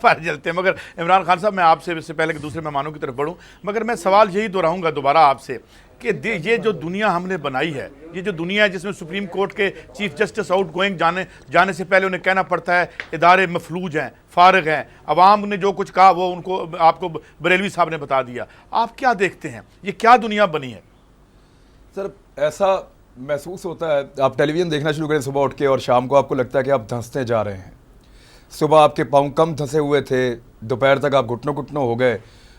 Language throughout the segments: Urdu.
پر جلتے ہیں. مگر عمران خان صاحب میں آپ سے اس سے پہلے کہ دوسرے مہمانوں کی طرف بڑھوں, مگر میں سوال یہی دہراؤں گا دوبارہ آپ سے کہ یہ جو دنیا ہم نے بنائی ہے, یہ جو دنیا ہے جس میں سپریم کورٹ کے چیف جسٹس آؤٹ گوئنگ جانے سے پہلے انہیں کہنا پڑتا ہے ادارے مفلوج ہیں, فارغ ہیں, عوام نے جو کچھ کہا وہ ان کو آپ کو بریلوی صاحب نے بتا دیا. آپ کیا دیکھتے ہیں, یہ کیا دنیا بنی ہے؟ سر ایسا محسوس ہوتا ہے, آپ ٹیلی ویژن دیکھنا شروع کریں صبح اٹھ کے اور شام کو آپ کو لگتا ہے کہ آپ دھنستے جا رہے ہیں. صبح آپ کے پاؤں کم دھنسے ہوئے تھے, دوپہر تک آپ گھٹنوں ہو گئے,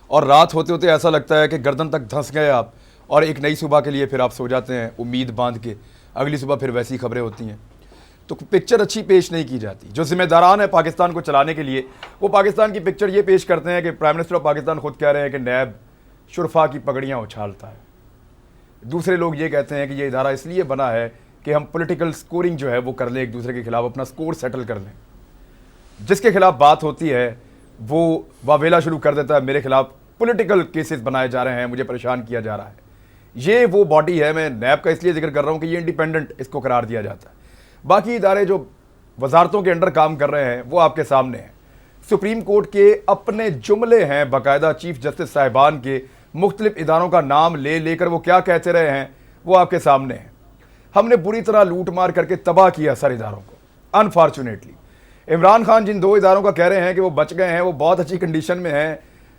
اور رات ہوتے ہوتے ایسا لگتا ہے کہ گردن تک دھنس گئے آپ, اور ایک نئی صبح کے لیے پھر آپ سو جاتے ہیں امید باندھ کے, اگلی صبح پھر ویسی خبریں ہوتی ہیں. تو پکچر اچھی پیش نہیں کی جاتی. جو ذمہ داران ہیں پاکستان کو چلانے کے لیے, وہ پاکستان کی پکچر یہ پیش کرتے ہیں کہ پرائم منسٹر آف پاکستان خود کہہ رہے ہیں کہ نیب شرفا کی پگڑیاں اچھالتا ہے. دوسرے لوگ یہ کہتے ہیں کہ یہ ادارہ اس لیے بنا ہے کہ ہم پولیٹیکل سکورنگ جو ہے وہ کر لیں, ایک دوسرے کے خلاف اپنا سکور سیٹل کر لیں. جس کے خلاف بات ہوتی ہے وہ واویلا شروع کر دیتا ہے, میرے خلاف پولیٹیکل کیسز بنائے جا رہے ہیں, مجھے پریشان کیا جا رہا ہے. یہ وہ باڈی ہے, میں نیب کا اس لیے ذکر کر رہا ہوں کہ یہ انڈیپینڈنٹ اس کو قرار دیا جاتا ہے. باقی ادارے جو وزارتوں کے انڈر کام کر رہے ہیں وہ آپ کے سامنے ہیں. سپریم کورٹ کے اپنے جملے ہیں باقاعدہ چیف جسٹس صاحبان کے, مختلف اداروں کا نام لے کر وہ کیا کہتے رہے ہیں وہ آپ کے سامنے ہیں. ہم نے بری طرح لوٹ مار کر کے تباہ کیا سر اداروں کو. انفارچونیٹلی عمران خان جن دو اداروں کا کہہ رہے ہیں کہ وہ بچ گئے ہیں, وہ بہت اچھی کنڈیشن میں ہیں.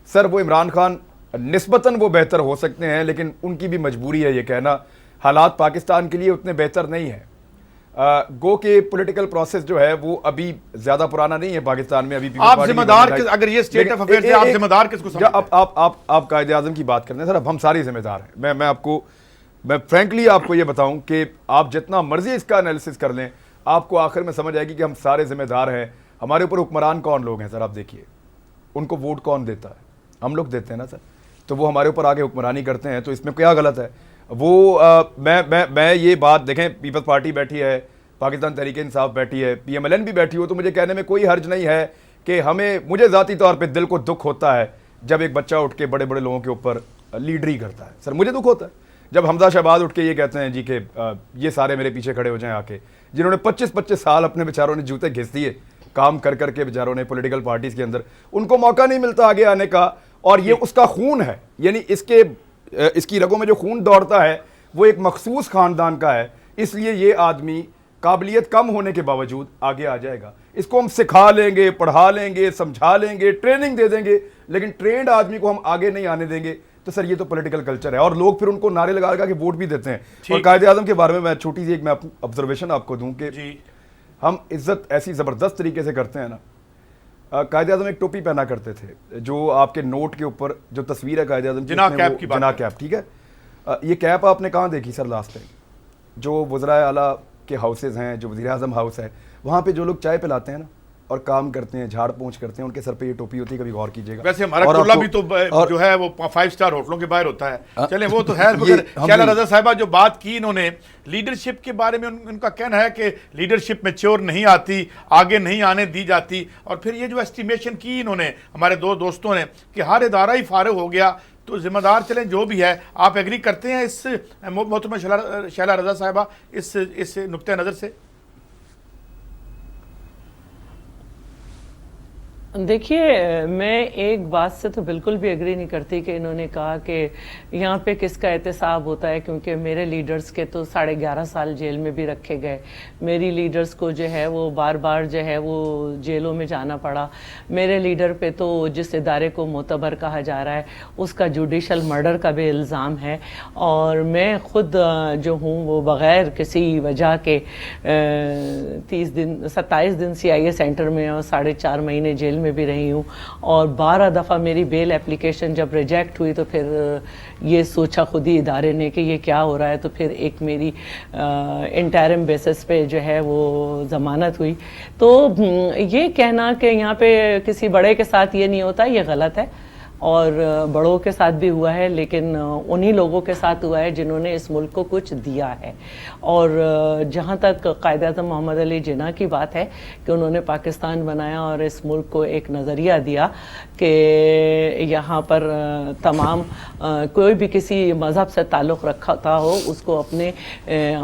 سر وہ عمران خان نسبتاً وہ بہتر ہو سکتے ہیں, لیکن ان کی بھی مجبوری ہے یہ کہنا, حالات پاکستان کے لیے اتنے بہتر نہیں ہیں. گو کہ پولیٹیکل پروسیس جو ہے وہ ابھی زیادہ پرانا نہیں ہے پاکستان میں. ابھی آپ ذمہ دار, اگر یہ اسٹیٹ آف افیئرز ہے, آپ ذمہ دار کس کو سمجھتے ہیں؟ آپ قائد اعظم کی بات کرتے ہیں سر, اب ہم سارے ذمہ دار ہیں. میں فرینکلی آپ کو یہ بتاؤں کہ آپ جتنا مرضی اس کا انالیسس کر لیں, آپ کو آخر میں سمجھ آئے گی کہ ہم سارے ذمہ دار ہیں. ہمارے اوپر حکمران کون لوگ ہیں سر, آپ دیکھیے ان کو ووٹ کون دیتا ہے, ہم لوگ دیتے ہیں نا سر. تو وہ ہمارے اوپر آگے حکمرانی کرتے ہیں, تو اس میں کیا غلط ہے؟ وہ میں یہ بات دیکھیں, پیپلز پارٹی بیٹھی ہے, پاکستان تحریک انصاف بیٹھی ہے, پی ایم ایل این بھی بیٹھی ہو, تو مجھے کہنے میں کوئی حرج نہیں ہے کہ مجھے ذاتی طور پہ دل کو دکھ ہوتا ہے جب ایک بچہ اٹھ کے بڑے بڑے لوگوں کے اوپر لیڈری کرتا ہے. سر مجھے دکھ ہوتا ہے جب حمزہ شہباز اٹھ کے یہ کہتے ہیں جی کہ یہ سارے میرے پیچھے کھڑے ہو جائیں آ کے, جنہوں نے 25 سال اپنے بیچاروں نے جوتے گھس دیے کام کر کے بیچاروں نے پولیٹیکل پارٹیز کے اندر, ان کو موقع نہیں ملتا آگے آنے کا. اور یہ اس کا خون ہے, یعنی اس کی رگوں میں جو خون دوڑتا ہے وہ ایک مخصوص خاندان کا ہے, اس لیے یہ آدمی قابلیت کم ہونے کے باوجود آگے آ جائے گا. اس کو ہم سکھا لیں گے, پڑھا لیں گے, سمجھا لیں گے, ٹریننگ دے دیں گے, لیکن ٹرینڈ آدمی کو ہم آگے نہیں آنے دیں گے. تو سر یہ تو پولیٹیکل کلچر ہے, اور لوگ پھر ان کو نعرے لگا کے ووٹ بھی دیتے ہیں. اور قائد اعظم کے بارے میں چھوٹی سی ایک میں آبزرویشن آپ کو دوں کہ ہم عزت ایسی زبردست طریقے سے کرتے ہیں نا. قائد اعظم ایک ٹوپی پہنا کرتے تھے جو آپ کے نوٹ کے اوپر جو تصویر ہے قائد اعظم کی, جناح کیپ, ٹھیک ہے. یہ کیپ آپ نے کہاں دیکھی سر لاسٹ ٹائم؟ جو وزرائے اعلیٰ کے ہاؤسز ہیں, جو وزیر اعظم ہاؤس ہے, وہاں پہ جو لوگ چائے پلاتے ہیں نا اور کام کرتے ہیں, جھاڑ پونچھ کرتے ہیں, ان کے سر پہ یہ ٹوپی ہوتی ہے, کبھی غور کیجیے گا. ویسے ہمارا کرلا بھی تو جو ہے وہ 5 اسٹار ہوٹلوں کے باہر ہوتا ہے. چلیں وہ تو ہے, مگر شیلا رضا صاحبہ جو بات کی انہوں نے لیڈرشپ کے بارے میں, ان کا کہنا ہے کہ لیڈرشپ میچور نہیں آتی, آگے نہیں آنے دی جاتی. اور پھر یہ جو ایسٹیمیشن کی انہوں نے, ہمارے دو دوستوں نے, کہ ہر ادارہ ہی فارغ ہو گیا, تو ذمہ دار چلیں جو بھی ہے. آپ ایگری کرتے ہیں اس محترمہ شیلا رضا صاحبہ اس نقطۂ نظر سے؟ دیکھیے میں ایک بات سے تو بالکل بھی ایگری نہیں کرتی کہ انہوں نے کہا کہ یہاں پہ کس کا احتساب ہوتا ہے, کیونکہ میرے لیڈرز کے تو 11.5 سال جیل میں بھی رکھے گئے. میری لیڈرز کو جو ہے وہ بار جو ہے وہ جیلوں میں جانا پڑا. میرے لیڈر پہ تو جس ادارے کو معتبر کہا جا رہا ہے اس کا جوڈیشل مرڈر کا بھی الزام ہے, اور میں خود جو ہوں وہ بغیر کسی وجہ کے 27 دن CIA سینٹر میں اور 4.5 مہینے جیل میں بھی رہی ہوں. اور 12 دفعہ میری بیل اپلیکیشن جب ریجیکٹ ہوئی تو پھر یہ سوچا خود ہی ادارے نے کہ یہ کیا ہو رہا ہے, تو پھر ایک میری انٹرم بیسس پہ جو ہے وہ ضمانت ہوئی. تو یہ کہنا کہ یہاں پہ کسی بڑے کے ساتھ یہ نہیں ہوتا, یہ غلط ہے. اور بڑوں کے ساتھ بھی ہوا ہے، لیکن انہی لوگوں کے ساتھ ہوا ہے جنہوں نے اس ملک کو کچھ دیا ہے. اور جہاں تک قائد اعظم محمد علی جناح کی بات ہے کہ انہوں نے پاکستان بنایا اور اس ملک کو ایک نظریہ دیا کہ یہاں پر تمام کوئی بھی کسی مذہب سے تعلق رکھتا ہو اس کو اپنے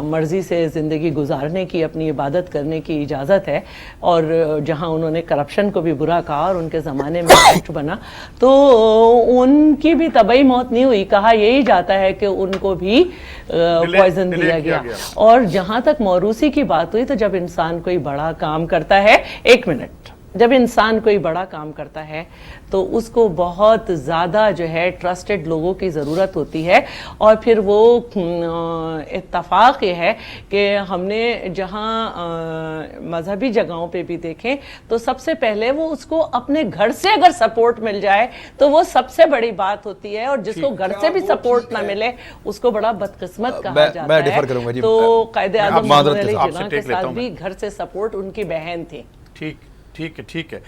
مرضی سے زندگی گزارنے کی، اپنی عبادت کرنے کی اجازت ہے. اور جہاں انہوں نے کرپشن کو بھی برا کہا اور ان کے زمانے میں ایکٹ بنا تو ان کی بھی طبعی موت نہیں ہوئی، کہا یہی جاتا ہے کہ ان کو بھی پوائزن دیا گیا. اور جہاں تک موروثی کی بات ہوئی تو جب انسان کوئی بڑا کام کرتا ہے، ایک منٹ، جب انسان کوئی بڑا کام کرتا ہے تو اس کو بہت زیادہ جو ہے ٹرسٹڈ لوگوں کی ضرورت ہوتی ہے. اور پھر وہ اتفاق یہ ہے کہ ہم نے جہاں مذہبی جگہوں پہ بھی دیکھیں تو سب سے پہلے وہ اس کو اپنے گھر سے اگر سپورٹ مل جائے تو وہ سب سے بڑی بات ہوتی ہے، اور جس کو گھر سے بھی سپورٹ نہ ملے اس کو بڑا بدقسمت کہا جاتا ہے. تو قائد اعظم محمد علی جناح کے ساتھ بھی گھر سے سپورٹ ان کی بہن تھی. ٹھیک ہے.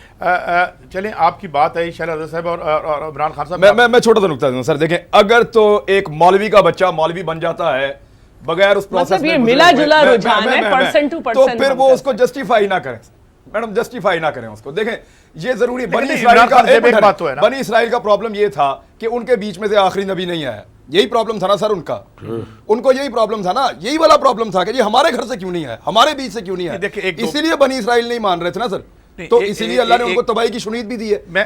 چلیں آپ کی بات ہے شہلا رضا صاحب اور عمران خان صاحب. میں چھوٹا سا نکتہ دوں سر. دیکھیں اگر تو ایک مولوی کا بچہ مولوی بن جاتا ہے بغیر اس پروسیس میں، ملا جلا رجحان ہے پرسنٹ ٹو پرسنٹ، تو پھر وہ اس کو جسٹیفائی نہ کریں میڈم، جسٹیفائی نہ کریں اس کو. دیکھیں یہ ضروری بنی اسرائیل کا پرابلم یہ تھا کہ ان کے بیچ میں سے آخری نبی نہیں آیا. یہی پرابلم تھا نا سر ان کا، ان کو یہی پرابلم تھا نا، یہی والا پرابلم تھا کہ یہ ہمارے گھر سے کیوں نہیں آیا، ہمارے بیچ سے کیوں نہیں آیا. اسی لیے بنی اسرائیل نہیں مان رہے تھے نا سر، تو اسی لیے اللہ نے ان کو تباہی کی شنید بھی دی ہے.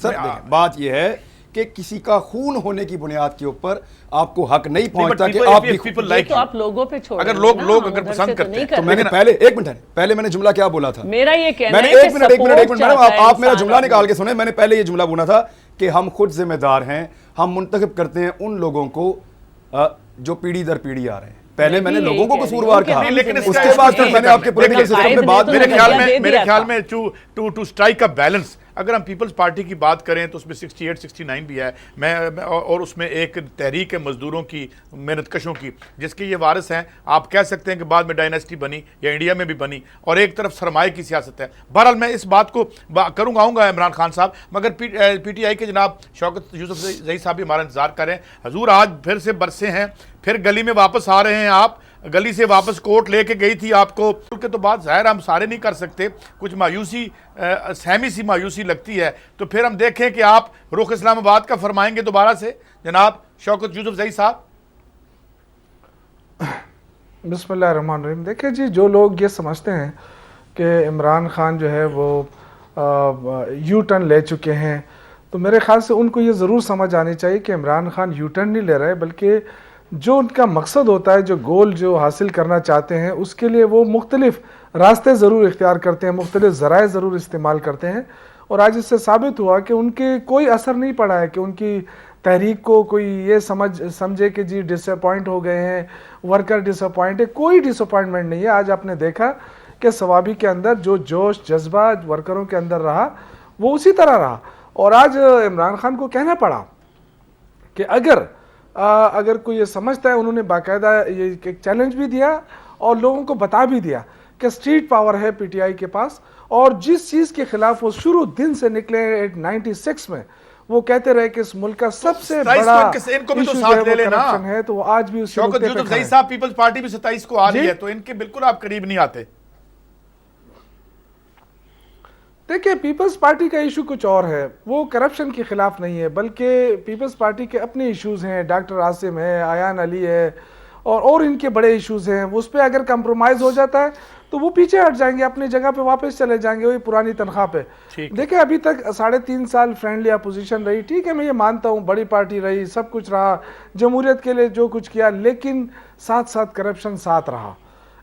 سر بات یہ ہے کہ کسی کا خون ہونے کی بنیاد کے اوپر آپ کو حق نہیں پہنچتا کہ آپ تو آپ لوگوں پہ چھوڑ اگر لوگ اگر پسند کرتے ہیں تو میں نے پہلے میں نے جملہ کیا بولا تھا، میرا یہ کہنا ہے ایک منٹ میڈم آپ میرا جملہ نکال کے سنیں. میں نے پہلے یہ جملہ بولا تھا کہ ہم خود ذمہ دار ہیں، ہم منتخب کرتے ہیں ان لوگوں کو جو پیڑھی در پیڑھی آ رہے ہیں. پہلے میں نے لوگوں کو قصوروار کہا، لیکن اس کے بعد پھر میں نے آپ کے پولیٹیکل سسٹم میں بات میرے خیال میں ٹو اسٹرائک اے بیلنس. اگر ہم پیپلز پارٹی کی بات کریں تو اس میں 68 69 بھی ہے اور اس میں ایک تحریک ہے مزدوروں کی، محنت کشوں کی، جس کے یہ وارث ہیں. آپ کہہ سکتے ہیں کہ بعد میں ڈائناسٹی بنی یا انڈیا میں بھی بنی، اور ایک طرف سرمایہ کی سیاست ہے. بہرحال میں اس بات کو آؤں گا عمران خان صاحب، مگر پی ٹی آئی کے جناب شوکت یوسف زئی صاحب بھی ہمارا انتظار کر رہے ہیں. حضور آج پھر سے برسے ہیں، پھر گلی میں واپس آ رہے ہیں. آپ گلی سے واپس کوٹ لے کے گئی تھی آپ کو کے تو بات ظاہر ہم سارے نہیں کر سکتے، کچھ مایوسی سہمی سی مایوسی لگتی ہے. تو پھر ہم دیکھیں کہ آپ رخ اسلام آباد کا فرمائیں گے دوبارہ سے جناب شوکت یوسف زئی صاحب. بسم اللہ الرحمن الرحیم. دیکھیں جی، جو لوگ یہ سمجھتے ہیں کہ عمران خان جو ہے وہ یو ٹرن لے چکے ہیں، تو میرے خیال سے ان کو یہ ضرور سمجھ آنی چاہیے کہ عمران خان یو ٹرن نہیں لے رہے، بلکہ جو ان کا مقصد ہوتا ہے، جو گول جو حاصل کرنا چاہتے ہیں، اس کے لیے وہ مختلف راستے ضرور اختیار کرتے ہیں، مختلف ذرائع ضرور استعمال کرتے ہیں. اور آج اس سے ثابت ہوا کہ ان کے کوئی اثر نہیں پڑا ہے، کہ ان کی تحریک کو کوئی یہ سمجھے کہ جی ڈس اپوائنٹ ہو گئے ہیں، ورکر ڈس اپوائنٹ ہے. کوئی ڈس اپوائنٹمنٹ نہیں ہے. آج آپ نے دیکھا کہ سوابی کے اندر جو جوش جذبہ ورکروں کے اندر رہا وہ اسی طرح رہا. اور آج عمران خان کو کہنا پڑا کہ اگر کوئی یہ سمجھتا ہے، انہوں نے باقاعدہ یہ ایک چیلنج بھی دیا اور لوگوں کو بتا بھی دیا کہ اسٹریٹ پاور ہے پی ٹی آئی کے پاس، اور جس چیز کے خلاف وہ شروع دن سے نکلے 96 میں وہ کہتے رہے کہ اس ملک کا سب سے بڑا کرپشن ہے، تو وہ آج بھی اسی شوکت یوسف زئی صاحب پیپلز پارٹی بھی 27 کو آ رہی ہے، تو ان کے بالکل آپ قریب نہیں آتے. دیکھیں پیپلز پارٹی کا ایشو کچھ اور ہے، وہ کرپشن کے خلاف نہیں ہے، بلکہ پیپلز پارٹی کے اپنے ایشوز ہیں. ڈاکٹر عاصم ہے، ایان علی ہے، اور ان کے بڑے ایشوز ہیں. اس پہ اگر کمپرومائز ہو جاتا ہے تو وہ پیچھے ہٹ جائیں گے، اپنی جگہ پہ واپس چلے جائیں گے وہی پرانی تنخواہ پہ. دیکھیں ابھی تک 3.5 سال فرینڈلی اپوزیشن رہی، ٹھیک ہے میں یہ مانتا ہوں، بڑی پارٹی رہی، سب کچھ رہا، جمہوریت کے لیے جو کچھ کیا، لیکن ساتھ ساتھ کرپشن ساتھ رہا،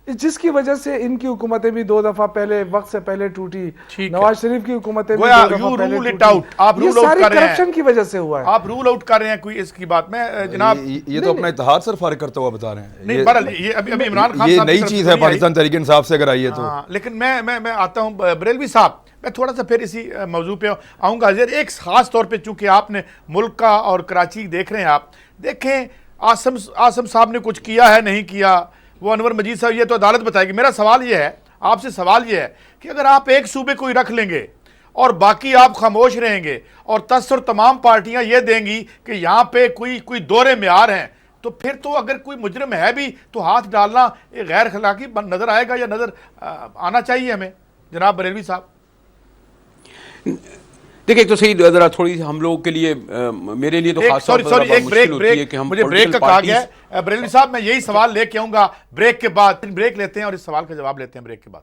جس کی وجہ سے ان کی حکومتیں بھی 2 دفعہ پہلے وقت سے پہلے ٹوٹی. نواز شریف کی حکومتیں بھی 2 دفعہ پہلے ٹوٹی. یہ ساری کرپشن کی وجہ سے ہوا ہے. آپ رول آؤٹ کر رہے ہیں کوئی اس کی بات میں جناب؟ یہ تو اپنا اتحاد سر فارغ کرتا ہوا بتا رہے ہیں. نہیں بہرحال یہ ابھی عمران خان یہ نئی چیز ہے پاکستان تحریک انصاف سے اگر آئی ہے تو. لیکن میں آتا ہوں بریلوی صاحب، میں تھوڑا سا پھر اسی موضوع پہ آؤں گا. ایک خاص طور پہ چونکہ آپ نے ملک کا اور کراچی دیکھ رہے ہیں، آپ دیکھیں آسم صاحب نے کچھ کیا ہے نہیں کیا، وہ انور مجید صاحب یہ تو عدالت بتائے گی. میرا سوال یہ ہے، آپ سے سوال یہ ہے کہ اگر آپ ایک صوبے کو ہی رکھ لیں گے اور باقی آپ خاموش رہیں گے اور تاثر تمام پارٹیاں یہ دیں گی کہ یہاں پہ کوئی دور معیار ہیں، تو پھر تو اگر کوئی مجرم ہے بھی تو ہاتھ ڈالنا غیر اخلاقی نظر آئے گا یا نظر آنا چاہیے ہمیں؟ جناب بریلوی صاحب دیکھیں تو صحیح، ذرا تھوڑی ہم لوگوں کے لیے، میرے لیے تو خاص طور پر ایک مشکل ہوتی ہے کہ ہم مجھے بریک کا کہا گیا ہے بریلوی صاحب، میں یہی سوال لے کے آؤں گا بریک کے بعد، بریک لیتے ہیں اور اس سوال کا جواب لیتے ہیں بریک کے بعد۔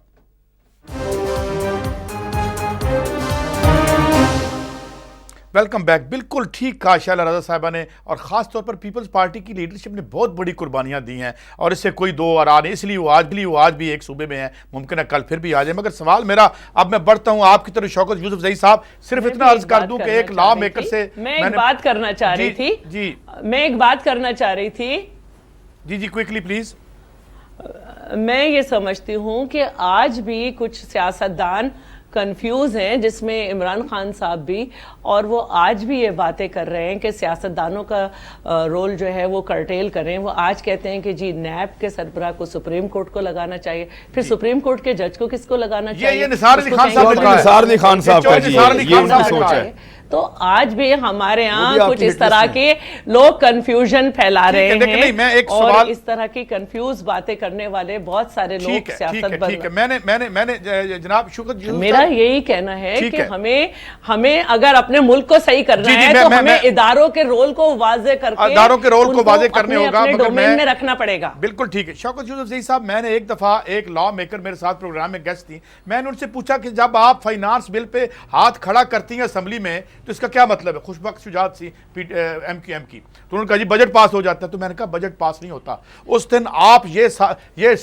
Welcome back. بالکل ٹھیک کہا شائلہ رضا صاحبہ نے، اور خاص طور پر پیپلز پارٹی کی لیڈرشپ نے بہت بڑی قربانیاں دی ہیں اور اس سے کوئی دو آرا نہیں، اس لیے وہ آج بھی ایک صوبے میں ہیں، ممکن ہے کل پھر بھی آ جائے۔ مگر سوال میرا، اب میں بڑھتا ہوں آپ کی طرف، شوکت یوسف زئی صاحب صرف اتنا عرض کر دوں کہ ایک لا میکر سے میں ایک بات کرنا چاہ رہی تھی، جی کوئکلی پلیز۔ میں یہ سمجھتی ہوں کہ آج بھی کچھ سیاستدان کنفیوز ہیں، جس میں عمران خان صاحب بھی، اور وہ آج بھی یہ باتیں کر رہے ہیں کہ سیاستدانوں کا رول جو ہے وہ کرٹیل کریں۔ وہ آج کہتے ہیں کہ جی نیب کے سربراہ کو سپریم کورٹ کو لگانا چاہیے، پھر سپریم کورٹ کے جج کو کس کو لگانا چاہیے؟ یہ نثار علی خان صاحب کا جی، یہ ان کی سوچ ہے۔ تو آج بھی ہمارے ہاں کچھ اس طرح کے لوگ کنفیوژن پھیلا رہے ہیں، اور اس طرح کی کنفیوز باتیں کرنے والے بہت سارے لوگ سیاست ٹھیک ہے، میں نے جناب شوکت یوسف، میرا یہی کہنا ہے کہ ہمیں اگر اپنے ملک کو صحیح کرنا ہے تو ہمیں اداروں کے رول کو واضح کر کے کرنے ہوگا، اپنے ڈومین میں رکھنا پڑے گا۔ بالکل ٹھیک ہے۔ شوکت یوسف زئی صاحب، میں نے ایک دفعہ ایک لا میکر میرے ساتھ پروگرام میں گیسٹ تھی، میں نے ان سے پوچھا کہ جب آپ فائنانس بل پہ ہاتھ کھڑا کرتی ہیں اسمبلی میں تو اس کا کیا مطلب ہے؟ خوشبخت شجاعت سی ایم کیو ایم کی، تو انہوں نے کہا جی بجٹ پاس ہو جاتا ہے۔ تو میں نے کہا بجٹ پاس نہیں ہوتا، اس دن آپ یہ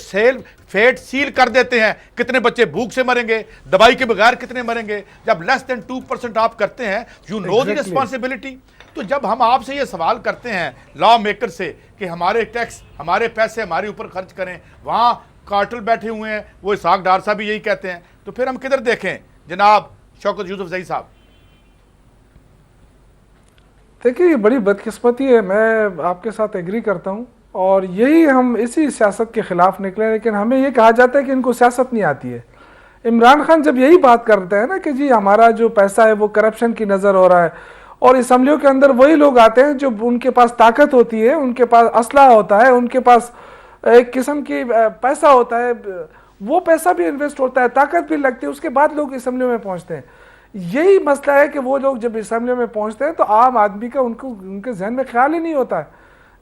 فیٹ سیل کر دیتے ہیں، کتنے بچے بھوک سے مریں گے، دوائی کے بغیر کتنے مریں گے، جب لیس دین 2% آپ کرتے ہیں، یو نو دی ریسپانسبلٹی۔ تو جب ہم آپ سے یہ سوال کرتے ہیں لا میکر سے کہ ہمارے ٹیکس، ہمارے پیسے ہمارے اوپر خرچ کریں، وہاں کارٹل بیٹھے ہوئے ہیں، وہ اسحاق ڈار صاحب بھی یہی کہتے ہیں، تو پھر ہم کدھر دیکھیں جناب شوکت یوسف زئی صاحب؟ دیکھیے یہ بڑی بدقسمتی ہے، میں آپ کے ساتھ ایگری کرتا ہوں، اور یہی ہم اسی سیاست کے خلاف نکلے، لیکن ہمیں یہ کہا جاتا ہے کہ ان کو سیاست نہیں آتی ہے۔ عمران خان جب یہی بات کرتے ہیں نا کہ جی ہمارا جو پیسہ ہے وہ کرپشن کی نظر ہو رہا ہے، اور اسمبلیوں کے اندر وہی لوگ آتے ہیں جو ان کے پاس طاقت ہوتی ہے، ان کے پاس اسلحہ ہوتا ہے، ان کے پاس ایک قسم کی پیسہ ہوتا ہے، وہ پیسہ بھی انویسٹ ہوتا ہے، طاقت بھی لگتی ہے، اس کے بعد لوگ اسمبلیوں میں پہنچتے ہیں۔ یہی مسئلہ ہے کہ وہ لوگ جب اسمبلیوں میں پہنچتے ہیں تو عام آدمی کا ان کے ذہن میں خیال ہی نہیں ہوتا ہے۔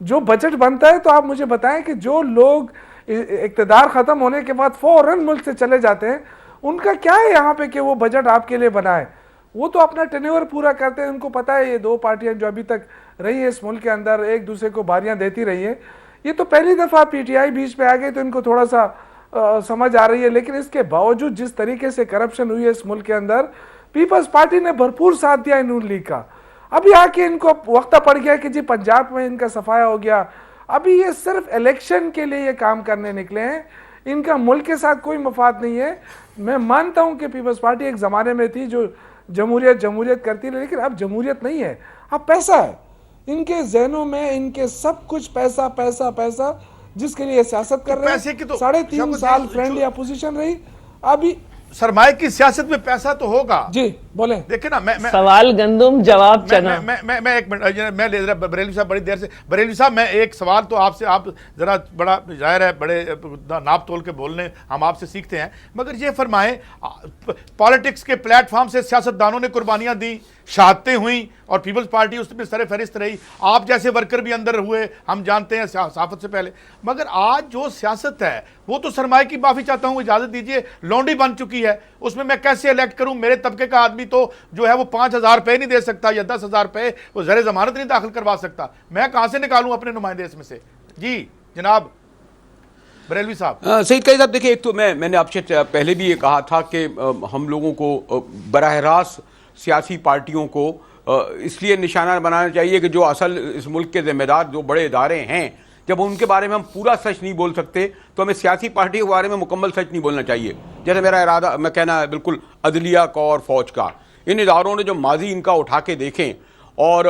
جو بجٹ بنتا ہے تو آپ مجھے بتائیں کہ جو لوگ اقتدار ختم ہونے کے بعد فوراً ملک سے چلے جاتے ہیں، ان کا کیا ہے یہاں پہ کہ وہ بجٹ آپ کے لیے بنائے؟ وہ تو اپنا ٹینیور پورا کرتے ہیں، ان کو پتہ ہے یہ دو پارٹیاں جو ابھی تک رہی ہیں اس ملک کے اندر ایک دوسرے کو باریاں دیتی رہی ہیں، یہ تو پہلی دفعہ پی ٹی آئی بیچ پہ آ گئی تو ان کو تھوڑا سا سمجھ آ رہی ہے، لیکن اس کے باوجود جس طریقے سے کرپشن ہوئی ہے اس ملک کے اندر، پیپلز پارٹی نے بھرپور ساتھ دیا نون لیگ کا۔ ابھی آ کے ان کو وقت پڑ گیا کہ جی پنجاب میں ان کا صفایا ہو گیا، ابھی یہ صرف الیکشن کے لیے یہ کام کرنے نکلے ہیں، ان کا ملک کے ساتھ کوئی مفاد نہیں ہے۔ میں مانتا ہوں کہ پیپلز پارٹی ایک زمانے میں تھی جو جمہوریت کرتی ہے، لیکن اب جمہوریت نہیں ہے، اب پیسہ ہے ان کے ذہنوں میں، ان کے سب کچھ پیسہ پیسہ پیسہ، جس کے لیے سیاست کر رہے ہیں۔ 3.5 سال فرینڈلی اپوزیشن رہی، ابھی سرمایہ کی سیاست میں پیسہ تو ہوگا۔ جی بولیں۔ دیکھیں نا، میں سوال گندم جواب چنا۔ میں ایک منٹ، میں بریلوی صاحب بڑی دیر سے، بریلوی صاحب میں ایک سوال تو آپ سے، آپ ذرا بڑا ظاہر ہے بڑے ناپ تول کے بولنے ہم آپ سے سیکھتے ہیں، مگر یہ فرمائیں پالیٹکس کے پلیٹ فارم سے سیاستدانوں نے قربانیاں دی، شہادتیں ہوئیں، اور پیپلز پارٹی اس میں سر فہرست رہی، آپ جیسے ورکر بھی اندر ہوئے، ہم جانتے ہیں صحافت سے پہلے، مگر آج جو سیاست ہے وہ تو سرمایہ کی معافی چاہتا ہوں، اجازت دیجئے، لونڈی بن چکی ہے، اس میں کیسے الیکٹ کروں؟ میرے طبقے کا آدمی تو جو ہے وہ 5,000 روپے نہیں دے سکتا یا 10,000 روپے وہ زیر ضمانت نہیں داخل کروا سکتا، میں کہاں سے نکالوں اپنے نمائندے اس میں سے؟ جی جناب بریلوی صاحب۔ سعید قاضی صاحب دیکھیں، ایک تو میں نے آپ سے پہلے بھی یہ کہا تھا کہ ہم لوگوں کو براہ راست سیاسی پارٹیوں کو اس لیے نشانہ بنانا چاہیے کہ جو اصل اس ملک کے ذمہ دار جو بڑے ادارے ہیں، جب ان کے بارے میں ہم پورا سچ نہیں بول سکتے تو ہمیں سیاسی پارٹی کے بارے میں مکمل سچ نہیں بولنا چاہیے۔ جیسے میرا ارادہ میں کہنا ہے بالکل عدلیہ کا اور فوج کا، ان اداروں نے جو ماضی ان کا اٹھا کے دیکھیں، اور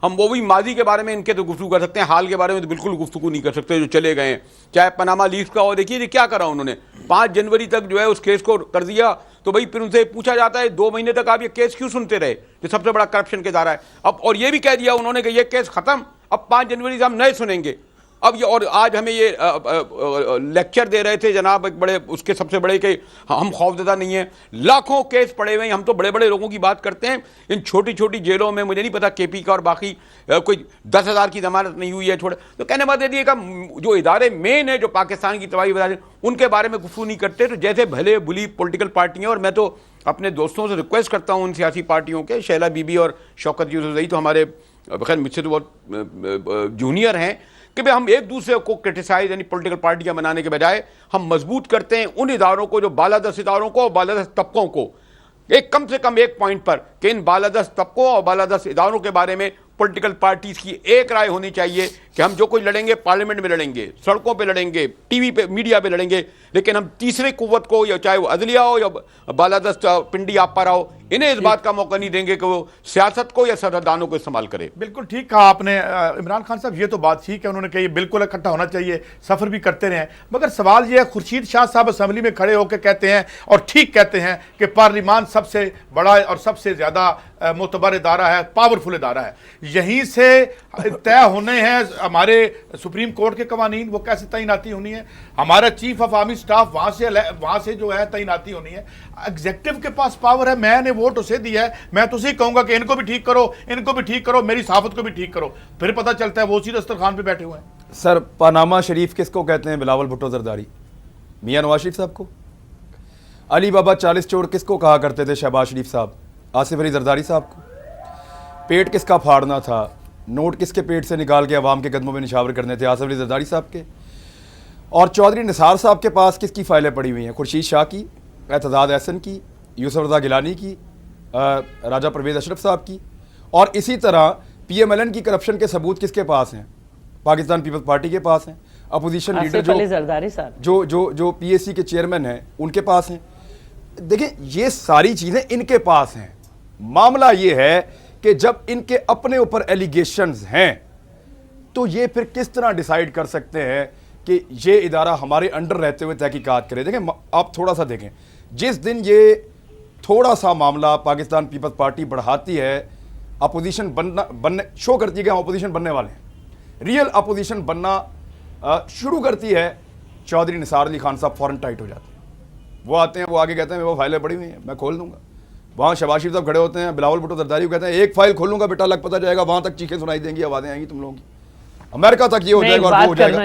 ہم وہ بھی ماضی کے بارے میں ان کے تو گفتگو کر سکتے ہیں، حال کے بارے میں تو بالکل گفتگو نہیں کر سکتے جو چلے گئے ہیں، چاہے پاناما لیکس کا ہو، دیکھیے کیا کرا انہوں نے، 5 جنوری تک جو ہے اس کیس کو کر دیا، تو بھائی پھر ان سے پوچھا جاتا ہے 2 مہینے تک آپ یہ کیس کیوں سنتے رہے جو سب سے بڑا کرپشن کا ادارہ ہے. اب اور یہ بھی کہہ دیا انہوں نے کہ یہ کیس ختم, اب 5 جنوری سے ہم نئے سنیں گے. اب یہ اور آج ہمیں یہ لیکچر دے رہے تھے جناب ایک بڑے اس کے سب سے بڑے کہ ہم خوفزدہ نہیں ہیں, لاکھوں کیس پڑے ہوئے ہیں, ہم تو بڑے بڑے لوگوں کی بات کرتے ہیں, ان چھوٹی چھوٹی جیلوں میں مجھے نہیں پتا کے پی کا اور باقی کوئی 10,000 کی ضمانت نہیں ہوئی ہے چھوڑے. تو کہنے بات یہ کہ جو ادارے مین ہیں جو پاکستان کی تباہی بتا رہے ہیں ان کے بارے میں گفتگو نہیں کرتے. تو جیسے بھلے بلی پولیٹیکل پارٹیاں, اور میں تو اپنے دوستوں سے ریکویسٹ کرتا ہوں ان سیاسی پارٹیوں کے, شیلا بی بی اور شوکت یوسفزئی تو ہمارے بخیر مجھ سے تو بہت جونیئر ہیں, کہ بھئی ہم ایک دوسرے کو کرٹیسائز یعنی پولیٹیکل پارٹیاں بنانے کے بجائے ہم مضبوط کرتے ہیں ان اداروں کو جو بالادست اداروں کو اور بالادست طبقوں کو, ایک کم سے کم ایک پوائنٹ پر کہ ان بالادست طبقوں اور بالادست اداروں کے بارے میں پولیٹیکل پارٹیز کی ایک رائے ہونی چاہیے کہ ہم جو کوئی لڑیں گے پارلیمنٹ میں لڑیں گے, سڑکوں پہ لڑیں گے, ٹی وی پہ میڈیا پہ لڑیں گے, لیکن ہم تیسرے قوت کو, یا چاہے وہ عدلیہ ہو یا بالادست پنڈی آپ پر ہو, انہیں اس بات کا موقع نہیں دیں گے کہ وہ سیاست کو یا سیاستدانوں کو استعمال کرے. بالکل ٹھیک کہا آپ نے عمران خان صاحب, یہ تو بات ٹھیک ہے, انہوں نے کہا یہ بالکل اکٹھا ہونا چاہیے, سفر بھی کرتے رہے ہیں, مگر سوال یہ ہے خورشید شاہ صاحب اسمبلی میں کھڑے ہو کے کہتے ہیں اور ٹھیک کہتے ہیں کہ پارلیمان سب سے بڑا اور سب سے زیادہ معتبر ادارہ ہے, پاورفل ادارہ ہے, یہیں سے طے ہونے ہیں ہمارے سپریم کورٹ کے قوانین, وہ کیسے تعیناتی ہونی ہے, ہمارا چیف آف آرمی سٹاف وہاں سے جو ہے تعیناتی ہونی ہے. ایگزیکٹو کے پاس پاور ہے, میں نے ووٹ اسے دیا ہے, میں تو اسے کہوں گا کہ ان کو بھی ٹھیک کرو, ان کو بھی ٹھیک کرو, میری صحافت کو بھی ٹھیک کرو, پھر پتہ چلتا ہے وہ اسی دسترخوان پہ بیٹھے ہوئے ہیں. سر پاناما شریف کس کو کہتے ہیں؟ بلاول بھٹو زرداری, میاں نواز شریف صاحب کو. علی بابا 40 چور کس کو کہا کرتے تھے؟ شہباز شریف صاحب, آصف علی زرداری صاحب کو. پیٹ کس کا پھاڑنا تھا, نوٹ کس کے پیٹ سے نکال کے عوام کے قدموں میں نشاور کرنے تھے؟ آصف علی زرداری صاحب کے. اور چودھری نثار صاحب کے پاس کس کی فائلیں پڑی ہوئی ہیں؟ خورشید شاہ کی, اعتزاز احسن کی, یوسف رضا گیلانی کی, راجہ پرویز اشرف صاحب کی. اور اسی طرح پی ایم ایل این کی کرپشن کے ثبوت کس کے پاس ہیں؟ پاکستان پیپلز پارٹی کے پاس ہیں. اپوزیشن لیڈر جو پی ایس سی کے چیئرمین ہیں ان کے پاس ہیں. دیکھیں یہ ساری چیزیں ان کے پاس ہیں. معاملہ یہ ہے کہ جب ان کے اپنے اوپر ایلیگیشنز ہیں تو یہ پھر کس طرح ڈیسائیڈ کر سکتے ہیں کہ یہ ادارہ ہمارے انڈر رہتے ہوئے تحقیقات کرے. دیکھیں آپ تھوڑا سا دیکھیں, جس دن یہ تھوڑا سا معاملہ پاکستان پیپلز پارٹی بڑھاتی ہے, اپوزیشن بننے شو کرتی ہے کہ ہم اپوزیشن بننے والے ہیں, ریئل اپوزیشن بننا شروع کرتی ہے, چودھری نثار علی خان صاحب فوراً ٹائٹ ہو جاتے ہیں. وہ آتے ہیں, وہ آگے کہتے ہیں وہ فائلیں پڑی ہوئی ہیں میں کھول دوں گا. وہاں شہباز شریف صاحب کھڑے ہوتے ہیں, بلاول بھٹو زرداری کو کہتے ہیں ایک فائل کھولوں گا بیٹا, لگ پتہ جائے گا, وہاں تک چیخیں سنائی دیں گی, آوازیں آئیں گی تم لوگوں کی, امریکہ تک یہ ہو جائے گا اور وہ ہو جائے گا.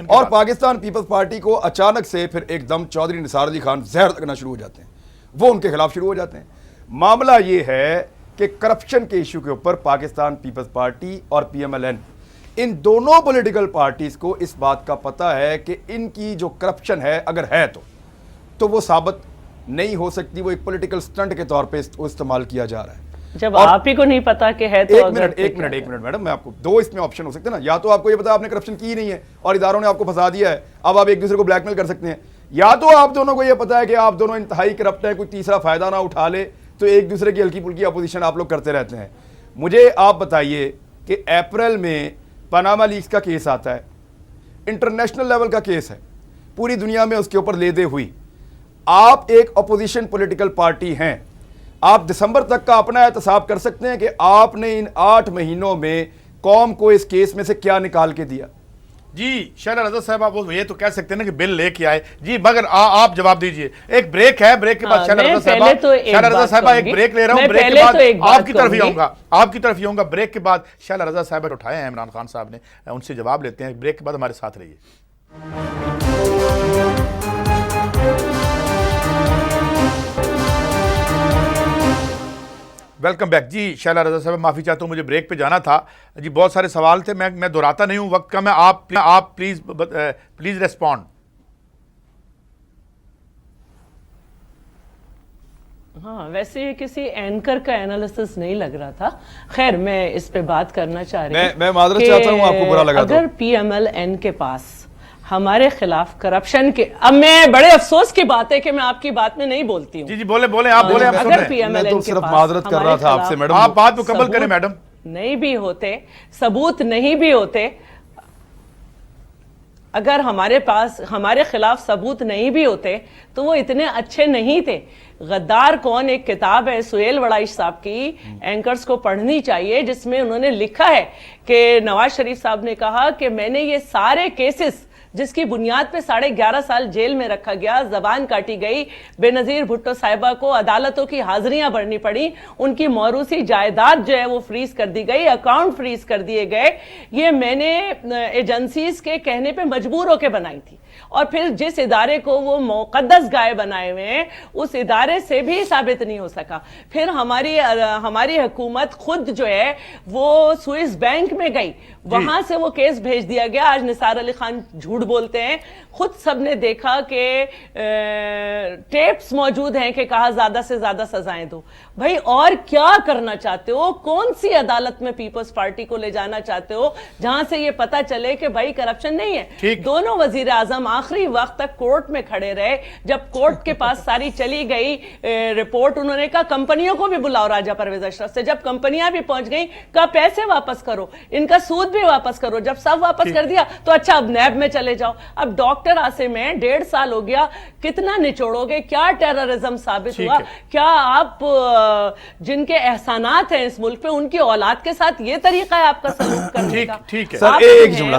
اور پاکستان پیپلز پارٹی کو اچانک سے پھر ایک دم چودھری نثار علی خان زہر لگنا شروع ہو جاتے ہیں, وہ ان کے خلاف شروع ہو جاتے ہیں. معاملہ یہ ہے کہ کرپشن کے ایشو کے اوپر پاکستان پیپلز پارٹی اور پی ایم ایل این, ان دونوں پولیٹیکل پارٹیز کو اس بات کا پتہ ہے کہ ان کی جو کرپشن ہے اگر ہے تو وہ ثابت نہیں ہو سکتی, وہ ایک پولیٹیکل سٹنٹ کے طور پہ استعمال کیا جا رہا ہے. جب آپ ہی کو نہیں پتا کہ ہے تو ایک منٹ میڈم, میں آپ کو دو اس میں آپشن ہو سکتے ہیں نا, یا تو آپ کو یہ پتا آپ نے کرپشن کی ہی نہیں ہے اور اداروں نے آپ کو پھنسا دیا ہے, اب آپ ایک دوسرے کو بلیک میل کر سکتے ہیں, یا تو آپ دونوں کو یہ پتا ہے کہ آپ دونوں انتہائی کرپٹ ہیں, کوئی تیسرا فائدہ نہ اٹھا لے, تو ایک دوسرے کی ہلکی پھلکی اپوزیشن آپ لوگ کرتے رہتے ہیں. مجھے آپ بتائیے کہ اپریل میں پاناما لیکس کا کیس آتا ہے, انٹرنیشنل لیول کا کیس ہے, پوری دنیا میں اس کے اوپر لیدے ہوئی. آپ ایک اپوزیشن پولیٹیکل پارٹی ہیں, آپ دسمبر تک کا اپنا احتساب کر سکتے ہیں کہ آپ نے ان 8 مہینوں میں قوم کو اس کیس میں سے کیا نکال کے دیا. جی شیلا رضا صاحب آپ یہ تو کہہ سکتے ہیں نا کہ بل لے کے آئے جی, مگر آپ جواب دیجئے. ایک بریک ہے, بریک کے بعد شیلا رضا صاحبہ ایک بریک لے رہا ہوں, بریک کے بعد آپ کی طرف ہی آؤں گا. بریک کے بعد شیلا رضا صاحبہ اٹھائے ہیں عمران خان صاحب نے, ان سے جواب لیتے ہیں. بریک کے بعد ہمارے ساتھ رہیے. Welcome back. جی شیلا رضا صاحب معافی چاہتا ہوں, مجھے بریک پہ جانا تھا جی, بہت سارے سوال تھے, میں دہراتا نہیں ہوں, وقت کم ہے, آپ پلیز ریسپونڈ. ہاں ویسے یہ کسی اینکر کا اینالیسس نہیں لگ رہا تھا. خیر میں اس پہ بات کرنا چاہ رہی ہوں, میں معذرت چاہتا ہوں آپ کو برا لگا تو. اگر پی ایم ایل این کے پاس ہمارے خلاف کرپشن کے, اب میں بڑے افسوس کی بات ہے کہ میں آپ کی بات میں نہیں بولتی ہوں. جی بولیں آپ بولیں. اگر پی ایم ایل این کے پاس کر رہا تھا آپ سے میڈم, آپ بات مکمل کریں میڈم. نہیں بھی ہوتے, ثبوت نہیں بھی ہوتے, اگر ہمارے پاس ہمارے خلاف ثبوت نہیں بھی ہوتے تو وہ اتنے اچھے نہیں تھے. غدار کون ایک کتاب ہے سہیل وڑائش صاحب کی, اینکرز کو پڑھنی چاہیے, جس میں انہوں نے لکھا ہے کہ نواز شریف صاحب نے کہا کہ میں نے یہ سارے کیسز جس کی بنیاد پہ 11.5 سال جیل میں رکھا گیا, زبان کاٹی گئی, بے نظیر بھٹو صاحبہ کو عدالتوں کی حاضریاں بھرنی پڑی, ان کی موروثی جائیداد جو ہے وہ فریز کر دی گئی, اکاؤنٹ فریز کر دیے گئے, یہ میں نے ایجنسیز کے کہنے پہ مجبور ہو کے بنائی تھی. اور پھر جس ادارے کو وہ مقدس گائے بنائے ہوئے ہیں اس ادارے سے بھی ثابت نہیں ہو سکا. پھر ہماری حکومت خود جو ہے وہ سوئس بینک میں گئی, وہاں سے وہ کیس بھیج دیا گیا. آج نثار علی خان جھوٹ بولتے ہیں, خود سب نے دیکھا کہ ٹیپس موجود ہیں کہ کہا زیادہ سے زیادہ سزائیں دو. بھائی اور کیا کرنا چاہتے ہو؟ کون سی عدالت میں پیپلز پارٹی کو لے جانا چاہتے ہو جہاں سے یہ پتا چلے کہ بھائی کرپشن نہیں ہے؟ دونوں وزیر اعظم آخری وقت تک کورٹ میں کھڑے رہے. جب کورٹ کے پاس ساری چلی گئی رپورٹ, انہوں نے کہا کمپنیوں کو بھی بلاؤ راجہ پرویز اشرف سے. جب کمپنیاں بھی پہنچ گئیں کہا پیسے واپس کرو, ان کا سود بھی واپس کرو. جب سب واپس کر دیا تو اچھا اب نیب میں چلے جاؤ. اب ڈاکٹر عاصم میں 1.5 سال ہو گیا, کتنا نچوڑو گے؟ کیا ٹیررزم ثابت ہوا؟ کیا آپ جن کے احسانات ہیں اس ملک پہ ان کی اولاد کے ساتھ یہ طریقہ ہے آپ کا سلوک کرنے کا؟ سر ایک جملہ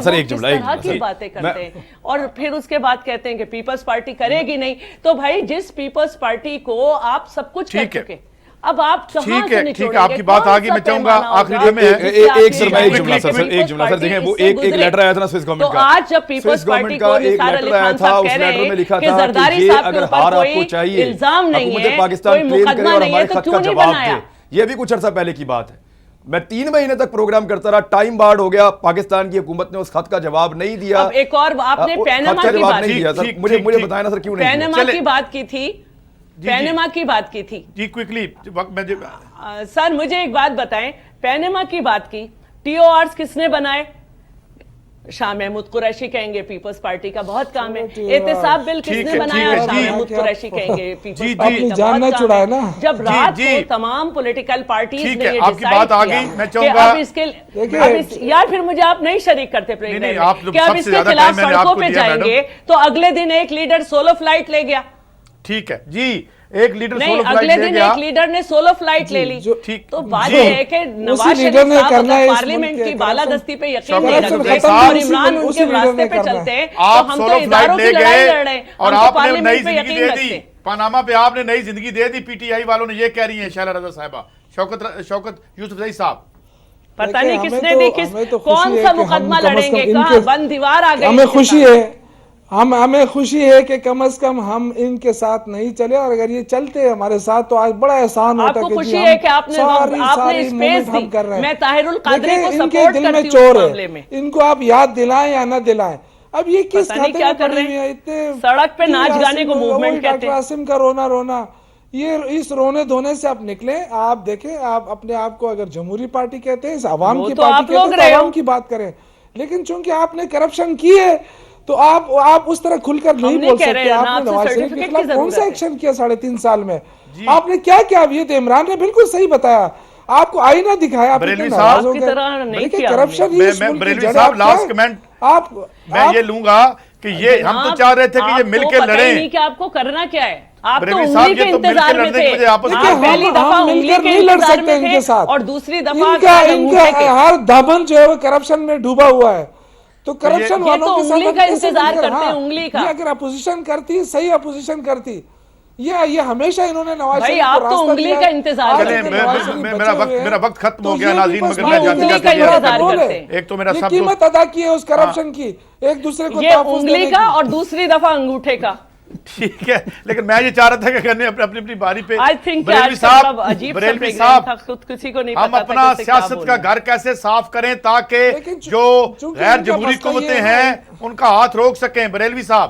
کی باتیں کرتے ہیں اور پھر اس کے بعد کہتے ہیں کہ پیپلز پارٹی کرے گی نہیں. تو بھائی جس پیپلز پارٹی کو آپ سب کچھ کر چکے, اب آپ کہاں سے نچوڑیں گے؟ آپ کی بات آگی, میں چاہوں گا آخری میں ایک جملہ سر دیکھیں, وہ ایک لیٹر آیا تھا نا سوئس گورنمنٹ کا, تو آج جب پیپلز پارٹی کو نثار علی خان صاحب کہہ رہے ہیں کہ زرداری صاحب کے اوپر کوئی الزام نہیں ہے, کوئی مقدمہ نہیں ہے, تو کیوں نہیں بنایا؟ یہ بھی کچھ عرصہ پہلے کی بات ہے. میں 3 مہینے تک پروگرام کرتا رہا, ٹائم بارڈ ہو گیا, پاکستان کی حکومت نے اس خط کا جواب نہیں دیا. اب ایک اور آپ نے پینما کی بات کی, مجھے بتائیں نا سر کیوں نہیں پینما کی بات کی تھی, پینما کی بات کی تھی جی کوئکلی وقت میں سر مجھے ایک بات بتائیں, پینما کی بات کی, ٹی او آرز کس نے بنائے؟ شاہ محمود قریشی کہیں گے پیپلز پارٹی کا بہت کام ہے. احتساب بل کس نے بنایا؟ شاہ محمود قریشی کہیں گے پیپلز پارٹی کا بہت کام ہے. جب رات کو تمام پولیٹیکل پارٹیز نے یہ ڈیسائیڈ کیا کہ اب اس کے یار پھر مجھے آپ نہیں شریک کرتے پروگرام کہ اب اس کے خلاف سڑکوں پہ جائیں گے, تو اگلے دن ایک لیڈر سولو فلائٹ لے گیا. ٹھیک ہے جی, ایک لیڈر نہیں, اگلے دن ایک لیڈر نے سولو فلائٹ لے لی. تو بات یہ ہے کہ نواز شریف صاحب اگر پارلیمنٹ کی بالادستی پہ یقین نہیں رکھتے اور عمران ان کے راستے پہ چلتے ہیں, تو ہم تو اداروں کی لڑائی لڑ رہے ہیں, اور ہم تو آپ نے نئی پارلیمنٹ پہ زندگی یقین دے رکھتے دی ہیں. پاناما پہ آپ نے نئی زندگی دے دی. پی ٹی آئی والوں نے یہ کہہ رہی ہیں شیلا رضا صاحبہ, شوکت یوسف زئی صاحب, پتہ نہیں کس نے دی, کون سا مقدمہ لڑیں گے, کہاں بند دیوار آ گئی. ہمیں خوشی ہے, ہمیں خوشی ہے کہ کم از کم ہم ان کے ساتھ نہیں چلے, اور اگر یہ چلتے ہمارے ساتھ تو آج بڑا احسان ہوتا آپ کو خوشی ہے کہ آپ نے اسپیس دی. میں طاہر القادری کو سپورٹ کرتی ہوں اس معاملے میں. ان کو آپ یاد دلائیں یا نہ دلائیں, اب یہ کس کیا کر رہے ہیں؟ سڑک پہ ناچ گانے کو موومنٹ کہتے ہیں. قاسم کا رونا, یہ اس رونے دھونے سے آپ نکلیں. آپ دیکھیں, آپ اپنے آپ کو اگر جمہوری پارٹی کہتے ہیں, عوام کی پارٹی کہتے ہیں, تو عوام کی بات کریں. لیکن چونکہ آپ نے کرپشن کی ہے تو آپ اس طرح کھل کر نہیں بول سکتے. آپ نے نواز شریف کے خلاف کون سا ایکشن کیا 3.5 سال میں؟ آپ نے کیا کیا؟ یہ تو عمران نے بالکل صحیح بتایا, آپ کو آئینہ دکھایا. بریلوی صاحب لاسٹ کمنٹ میں یہ لوں گا کہ یہ ہم تو چاہ رہے تھے کہ یہ مل کے لڑیں. کہ آپ کو کرنا کیا ہے, آپ تو انگلی کے انتظار میں تھے. آپ پہلی دفعہ انگلی کے انتظار میں تھے اور دوسری دفعہ ان کا ہر دامن جو ہے وہ کرپشن میں ڈوبا ہوا ہے. تو کرپشن والوں کے انگلی کا انتظار کرتے ہیں, انگلی کا. اگر اپوزیشن کرتی, صحیح اپوزیشن کرتی, یہ ہمیشہ انہوں نے نواز شریف کو راستہ انگلی کا انتظار میرا وقت ختم ہو گیا ناظرین, مگر میں جاتے ایک تو میرا قیمت ادا کی ہے اس کرپشن کی, ایک دوسرے کو یہ انگلی کا اور دوسری دفعہ انگوٹھے کا. ٹھیک ہے, لیکن میں یہ چاہ رہا تھا کہ کرنے اپنی باری پہ بریلوی صاحب ہم اپنا سیاست کا گھر کیسے صاف کریں تاکہ جو غیر جمہوری قوتیں ہیں ان کا ہاتھ روک سکیں. بریلوی صاحب